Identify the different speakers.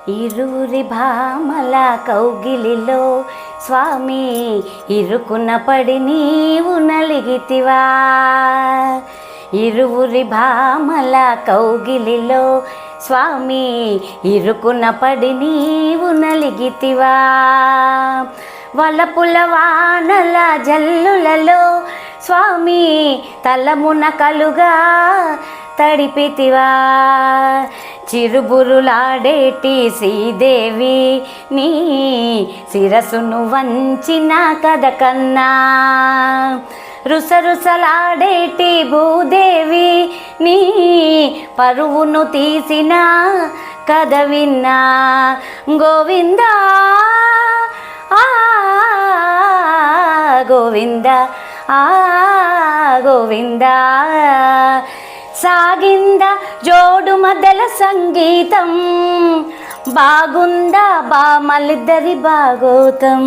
Speaker 1: ఇరువురి భామల కౌగిలిలో స్వామి ఇరుకున పడి నీవు నలిగితివా. ఇరువురి భామల కౌగిలిలో స్వామి ఇరుకున పడి నీవు నలిగితివా. వలపుల వానల జల్లులలో స్వామి తలమున కలుగా తడిపితివా. చిరుబురులాడేటి శ్రీదేవి నీ శిరసును వంచిన కథ కన్నా, రుసరుసలాడేటి భూదేవి నీ పరువును తీసిన కథ విన్నా. గోవిందా ఆ గోవింద ఆ గోవిందా. సాగింద జోడు మధ్యల సంగీతం, బాగుందా బామలిద్దరి భాగోతం.